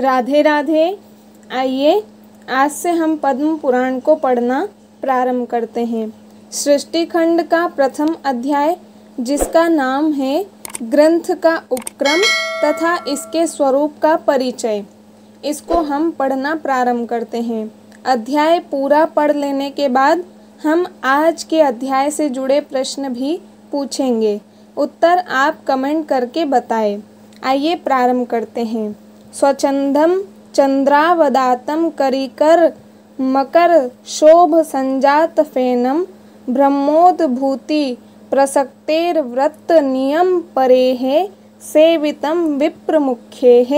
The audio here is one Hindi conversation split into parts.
राधे राधे। आइए आज से हम पद्म पुराण को पढ़ना प्रारंभ करते हैं। सृष्टि खंड का प्रथम अध्याय, जिसका नाम है ग्रंथ का उपक्रम तथा इसके स्वरूप का परिचय, इसको हम पढ़ना प्रारंभ करते हैं। अध्याय पूरा पढ़ लेने के बाद हम आज के अध्याय से जुड़े प्रश्न भी पूछेंगे। उत्तर आप कमेंट करके बताएं। आइए प्रारंभ करते हैं। स्वच्छंदम चंद्रावदातम करिकर मकर शोभ संजात फेनम ब्रह्मोद्भूति प्रसक्तेर व्रत नियम परेः सेवितम विप्र मुख्येः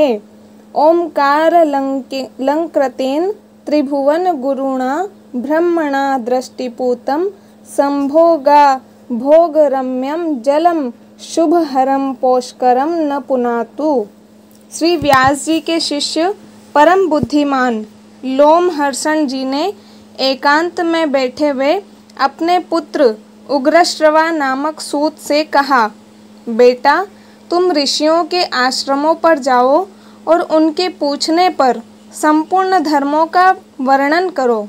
ओंकार लंकृतेन त्रिभुवन गुरुणा ब्रह्मणा दृष्टिपूतं संभोगा भोगरम्यम जलम शुभहरम पोष्करम न पुनातु। श्री व्यास जी के शिष्य परम बुद्धिमान लोमहर्षण जी ने एकांत में बैठे हुए अपने पुत्र उग्रश्रवा नामक सूत से कहा, बेटा, तुम ऋषियों के आश्रमों पर जाओ और उनके पूछने पर संपूर्ण धर्मों का वर्णन करो।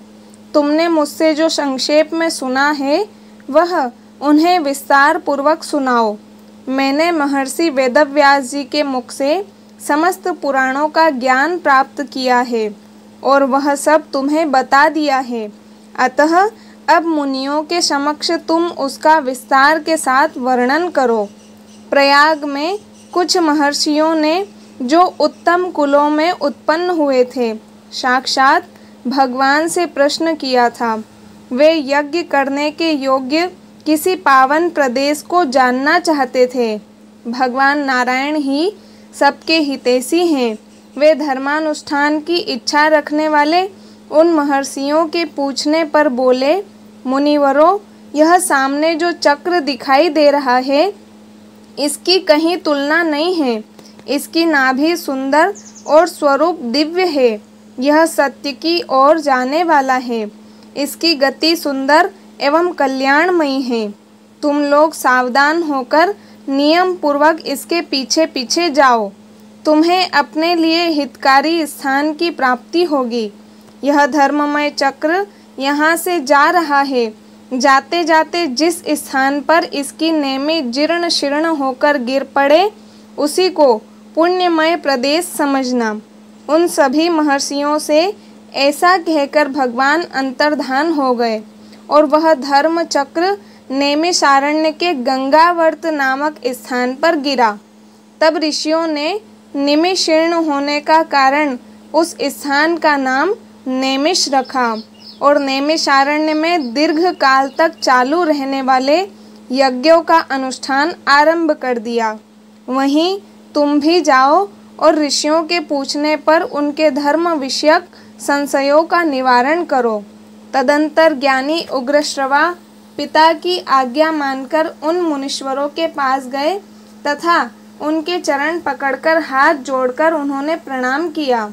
तुमने मुझसे जो संक्षेप में सुना है वह उन्हें विस्तार पूर्वक सुनाओ। मैंने महर्षि वेदव्यास जी के मुख से समस्त पुराणों का ज्ञान प्राप्त किया है और वह सब तुम्हें बता दिया है। अतः अब मुनियों के समक्ष तुम उसका विस्तार के साथ वर्णन करो। प्रयाग में कुछ महर्षियों ने जो उत्तम कुलों में उत्पन्न हुए थे, साक्षात भगवान से प्रश्न किया था। वे यज्ञ करने के योग्य किसी पावन प्रदेश को जानना चाहते थे। भगवान नारायण ही सबके हितैषी हैं। वे धर्मानुष्ठान की इच्छा रखने वाले उन महर्षियों के पूछने पर बोले, मुनिवरों, यह सामने जो चक्र दिखाई दे रहा है, इसकी कहीं तुलना नहीं है। इसकी नाभि सुंदर और स्वरूप दिव्य है। यह सत्य की ओर जाने वाला है। इसकी गति सुंदर एवं कल्याणमयी है। तुम लोग सावधान होकर नियम पूर्वक इसके पीछे पीछे जाओ। तुम्हें अपने लिए हितकारी स्थान की प्राप्ति होगी। यह धर्ममय चक्र यहाँ से जा रहा है। जाते जाते जिस स्थान पर इसकी नेमी जीर्ण शीर्ण होकर गिर पड़े, उसी को पुण्यमय प्रदेश समझना। उन सभी महर्षियों से ऐसा कहकर भगवान अंतर्धान हो गए और वह धर्म चक्र नैमिषारण्य के गंगावर्त नामक स्थान पर गिरा। तब ऋषियों ने निमिषीर्ण होने का कारण उस स्थान का नाम नैमिष रखा और नैमिषारण्य में दीर्घ काल तक चालू रहने वाले यज्ञों का अनुष्ठान आरंभ कर दिया। वहीं तुम भी जाओ और ऋषियों के पूछने पर उनके धर्म विषयक संशयों का निवारण करो। तदंतर ज्ञानी उग्रश्रवा पिता की आज्ञा मानकर उन मुनीश्वरों के पास गए तथा उनके चरण पकड़कर हाथ जोड़कर उन्होंने प्रणाम किया।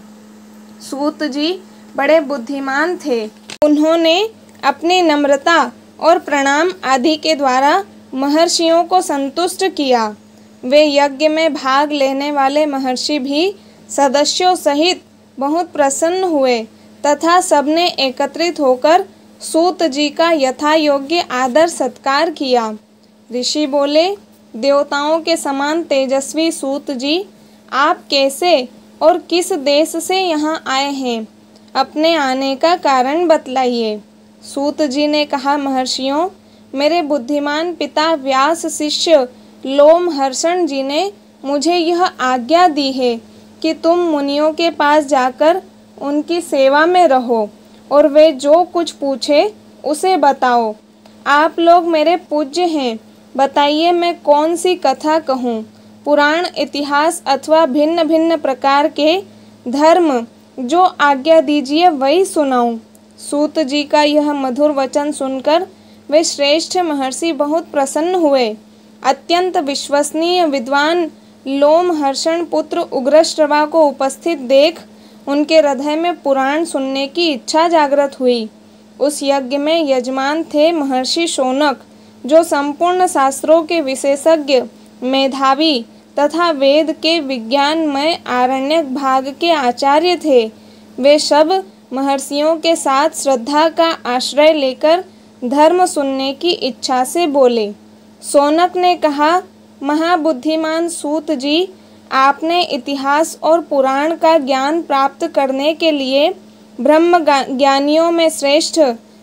सूत जी बड़े बुद्धिमान थे। उन्होंने अपनी नम्रता और प्रणाम आदि के द्वारा महर्षियों को संतुष्ट किया। वे यज्ञ में भाग लेने वाले महर्षि भी सदस्यों सहित बहुत प्रसन्न हुए तथा सबने एकत्रित होकर सूत जी का यथा योग्य आदर सत्कार किया। ऋषि बोले, देवताओं के समान तेजस्वी सूत जी, आप कैसे और किस देश से यहाँ आए हैं? अपने आने का कारण बतलाइए। सूत जी ने कहा, महर्षियों, मेरे बुद्धिमान पिता व्यास शिष्य लोमहर्षण जी ने मुझे यह आज्ञा दी है कि तुम मुनियों के पास जाकर उनकी सेवा में रहो और वे जो कुछ पूछे उसे बताओ। आप लोग मेरे पूज्य हैं। बताइए मैं कौन सी कथा कहूँ? पुराण, इतिहास अथवा भिन्न भिन्न प्रकार के धर्म जो आज्ञा दीजिए वही सुनाऊं। सूत जी का यह मधुर वचन सुनकर वे श्रेष्ठ महर्षि बहुत प्रसन्न हुए। अत्यंत विश्वसनीय विद्वान लोमहर्षण पुत्र उग्रश्रवा को उपस्थित देख उनके हृदय में पुराण सुनने की इच्छा जागृत हुई। उस यज्ञ में यजमान थे महर्षि शौनक, जो संपूर्ण शास्त्रों के विशेषज्ञ, मेधावी तथा वेद के विज्ञानमय आरण्यक भाग के आचार्य थे। वे सब महर्षियों के साथ श्रद्धा का आश्रय लेकर धर्म सुनने की इच्छा से बोले। शौनक ने कहा, महाबुद्धिमान सूत जी, आपने इतिहास और पुराण का ज्ञान प्राप्त करने के लिए ब्रह्म ज्ञानियों में श्रेष्ठ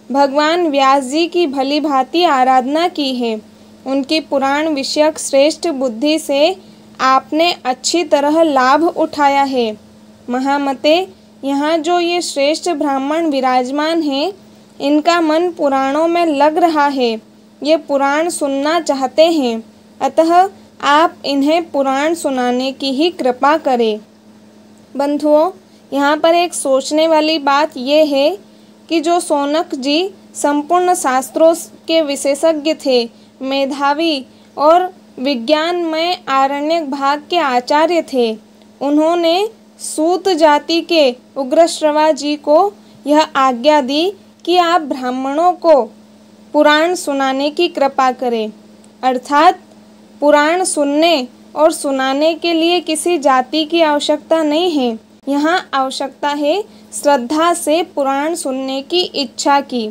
भगवान व्यास जी की भली भांति आराधना की है। उनकी पुराण विषयक श्रेष्ठ बुद्धि से आपने अच्छी तरह लाभ उठाया है। महामते, यहाँ जो ये श्रेष्ठ ब्राह्मण विराजमान हैं, इनका मन पुराणों में लग रहा है। ये पुराण सुनना चाहते हैं, अतः आप इन्हें पुराण सुनाने की ही कृपा करें। बंधुओं, यहाँ पर एक सोचने वाली बात ये है कि जो शौनक जी संपूर्ण शास्त्रों के विशेषज्ञ थे, मेधावी और विज्ञानमय आरण्यक भाग के आचार्य थे, उन्होंने सूत जाति के उग्रश्रवा जी को यह आज्ञा दी कि आप ब्राह्मणों को पुराण सुनाने की कृपा करें। अर्थात पुराण सुनने और सुनाने के लिए किसी जाति की आवश्यकता नहीं है। यहाँ आवश्यकता है श्रद्धा से पुराण सुनने की इच्छा की।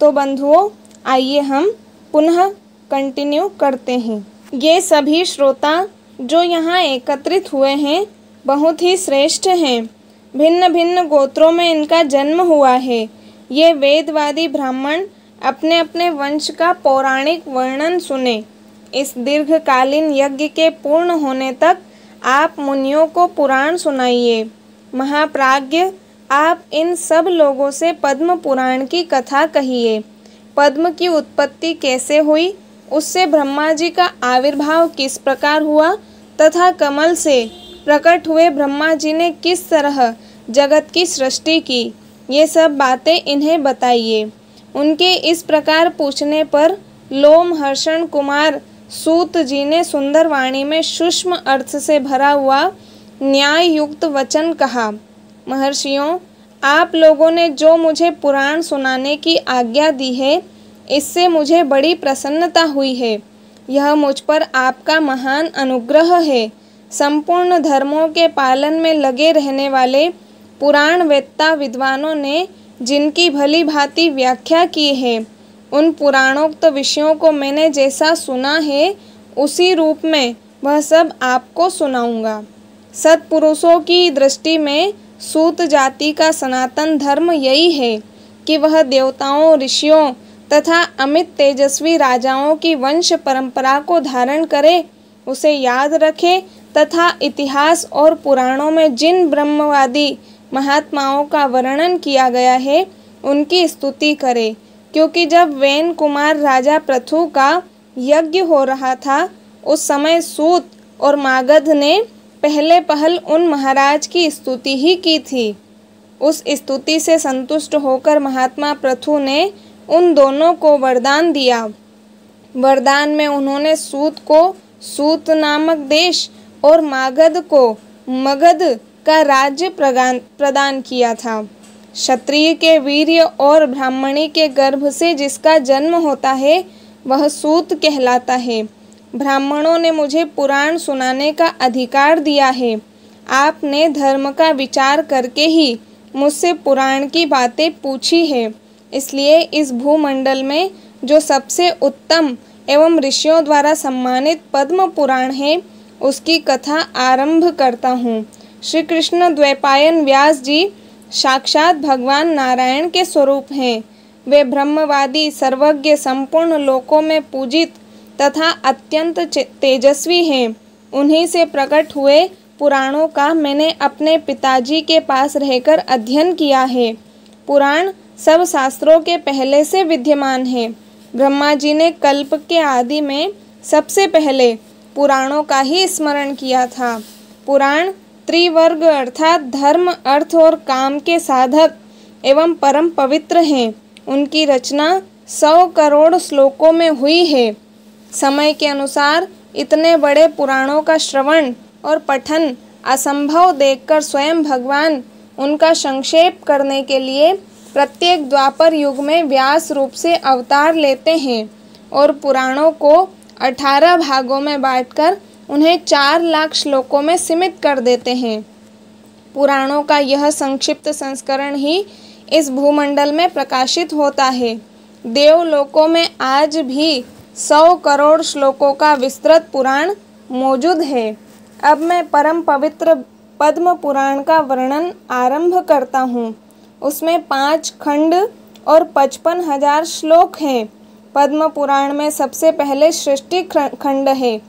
तो बंधुओं, आइए हम पुनः कंटिन्यू करते हैं। ये सभी श्रोता जो यहाँ एकत्रित हुए हैं, बहुत ही श्रेष्ठ हैं। भिन्न भिन्न गोत्रों में इनका जन्म हुआ है। ये वेदवादी ब्राह्मण अपने अपने वंश का पौराणिक वर्णन सुने। इस दीर्घकालीन यज्ञ के पूर्ण होने तक आप मुनियों को पुराण सुनाइए। महाप्राज्ञ, आप इन सब लोगों से पद्म पुराण की कथा कहिए। पद्म की उत्पत्ति कैसे हुई, उससे ब्रह्मा जी का आविर्भाव किस प्रकार हुआ तथा कमल से प्रकट हुए ब्रह्मा जी ने किस तरह जगत की सृष्टि की, ये सब बातें इन्हें बताइए। उनके इस प्रकार पूछने पर लोमहर्षण कुमार सूत जी ने सुंदर वाणी में सूक्ष्म अर्थ से भरा हुआ न्याय युक्त वचन कहा। महर्षियों, आप लोगों ने जो मुझे पुराण सुनाने की आज्ञा दी है, इससे मुझे बड़ी प्रसन्नता हुई है। यह मुझ पर आपका महान अनुग्रह है। संपूर्ण धर्मों के पालन में लगे रहने वाले पुराण वेत्ता विद्वानों ने जिनकी भली भांति व्याख्या की है, उन पुराणोक्त विषयों को मैंने जैसा सुना है, उसी रूप में वह सब आपको सुनाऊंगा। सत्पुरुषों की दृष्टि में सूत जाति का सनातन धर्म यही है कि वह देवताओं, ऋषियों तथा अमित तेजस्वी राजाओं की वंश परंपरा को धारण करे, उसे याद रखे तथा इतिहास और पुराणों में जिन ब्रह्मवादी महात्माओं का वर्णन किया गया है, उनकी स्तुति करे। क्योंकि जब वैन कुमार राजा पृथु का यज्ञ हो रहा था, उस समय सूत और मागध ने पहले पहल उन महाराज की स्तुति ही की थी। उस स्तुति से संतुष्ट होकर महात्मा पृथु ने उन दोनों को वरदान दिया। वरदान में उन्होंने सूत को सूत नामक देश और मागध को मगध का राज्य प्रदान किया था। क्षत्रिय के वीर्य और ब्राह्मणी के गर्भ से जिसका जन्म होता है, वह सूत कहलाता है। ब्राह्मणों ने मुझे पुराण सुनाने का अधिकार दिया है। आपने धर्म का विचार करके ही मुझसे पुराण की बातें पूछी है, इसलिए इस भूमंडल में जो सबसे उत्तम एवं ऋषियों द्वारा सम्मानित पद्म पुराण है, उसकी कथा आरंभ करता हूँ। श्री कृष्ण द्वैपायन व्यास जी साक्षात भगवान नारायण के स्वरूप हैं। वे ब्रह्मवादी, सर्वज्ञ, संपूर्ण लोकों में पूजित तथा अत्यंत तेजस्वी हैं। उन्हीं से प्रकट हुए पुराणों का मैंने अपने पिताजी के पास रहकर अध्ययन किया है। पुराण सब शास्त्रों के पहले से विद्यमान है। ब्रह्मा जी ने कल्प के आदि में सबसे पहले पुराणों का ही स्मरण किया था। पुराण त्रिवर्ग अर्थात धर्म, अर्थ और काम के साधक एवं परम पवित्र हैं। उनकी रचना 100 करोड़ श्लोकों में हुई है। समय के अनुसार इतने बड़े पुराणों का श्रवण और पठन असंभव देखकर स्वयं भगवान उनका संक्षेप करने के लिए प्रत्येक द्वापर युग में व्यास रूप से अवतार लेते हैं और पुराणों को 18 भागों में बांटकर उन्हें 4 लाख श्लोकों में सीमित कर देते हैं। पुराणों का यह संक्षिप्त संस्करण ही इस भूमंडल में प्रकाशित होता है। देवलोकों में आज भी 100 करोड़ श्लोकों का विस्तृत पुराण मौजूद है। अब मैं परम पवित्र पद्म पुराण का वर्णन आरंभ करता हूँ। उसमें 5 खंड और 55,000 श्लोक हैं। पद्म पुराण में सबसे पहले सृष्टि खंड है,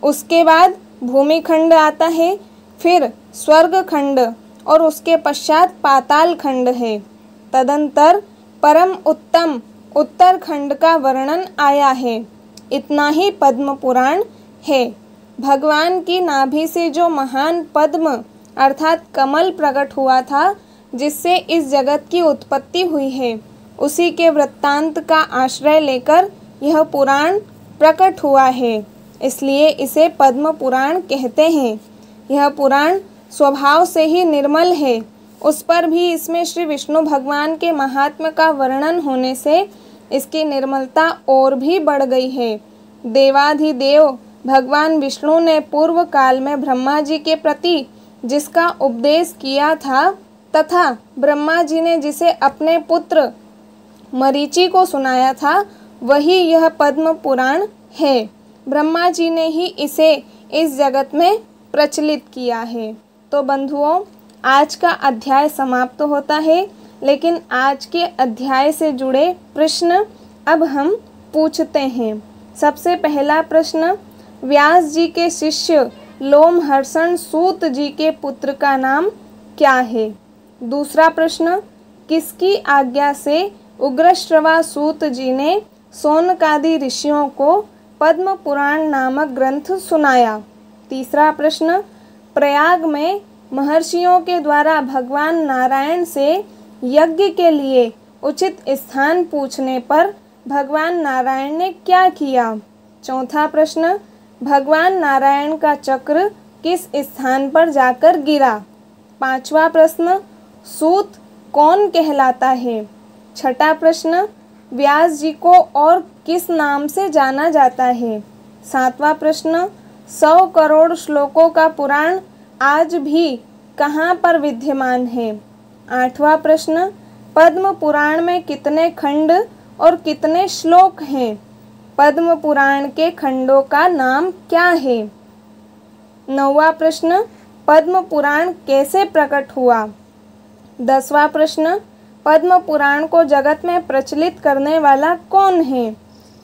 उसके बाद भूमि खंड आता है, फिर स्वर्ग खंड और उसके पश्चात पाताल खंड है। तदंतर परम उत्तम उत्तर खंड का वर्णन आया है। इतना ही पद्म पुराण है। भगवान की नाभि से जो महान पद्म अर्थात कमल प्रकट हुआ था, जिससे इस जगत की उत्पत्ति हुई है, उसी के वृत्तांत का आश्रय लेकर यह पुराण प्रकट हुआ है, इसलिए इसे पद्म पुराण कहते हैं। यह पुराण स्वभाव से ही निर्मल है, उस पर भी इसमें श्री विष्णु भगवान के महात्म्य का वर्णन होने से इसकी निर्मलता और भी बढ़ गई है। देवाधिदेव भगवान विष्णु ने पूर्व काल में ब्रह्मा जी के प्रति जिसका उपदेश किया था तथा ब्रह्मा जी ने जिसे अपने पुत्र मरीचि को सुनाया था, वही यह पद्म पुराण है। ब्रह्मा जी ने ही इसे इस जगत में प्रचलित किया है। तो बंधुओं, आज का अध्याय समाप्त होता है, लेकिन आज के अध्याय से जुड़े प्रश्न अब हम पूछते हैं। सबसे पहला प्रश्न, व्यास जी के शिष्य लोमहर्षण सूत जी के पुत्र का नाम क्या है? दूसरा प्रश्न, किसकी आज्ञा से उग्रश्रवा सूत जी ने सौनकादि ऋषियों को पद्म पुराण नामक ग्रंथ सुनाया? तीसरा प्रश्न, प्रयाग में महर्षियों के द्वारा भगवान नारायण से यज्ञ के लिए उचित स्थान पूछने पर भगवान नारायण ने क्या किया? चौथा प्रश्न, भगवान नारायण का चक्र किस स्थान पर जाकर गिरा? पांचवा प्रश्न, सूत कौन कहलाता है? छठा प्रश्न, व्यास जी को और किस नाम से जाना जाता है? सातवां प्रश्न, 100 करोड़ श्लोकों का पुराण आज भी कहाँ पर विद्यमान है? आठवां प्रश्न, पद्म पुराण में कितने खंड और कितने श्लोक हैं? पद्म पुराण के खंडों का नाम क्या है? नौवां प्रश्न, पद्म पुराण कैसे प्रकट हुआ? 10वां प्रश्न, पद्म पुराण को जगत में प्रचलित करने वाला कौन है?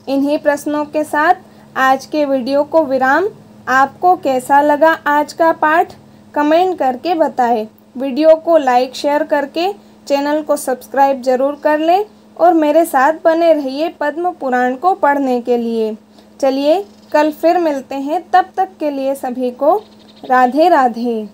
इन्हीं प्रश्नों के साथ आज के वीडियो को विराम। आपको कैसा लगा आज का पाठ? कमेंट करके बताएं। वीडियो को लाइक शेयर करके चैनल को सब्सक्राइब जरूर कर लें और मेरे साथ बने रहिए पद्म पुराण को पढ़ने के लिए। चलिए कल फिर मिलते हैं, तब तक के लिए सभी को राधे राधे।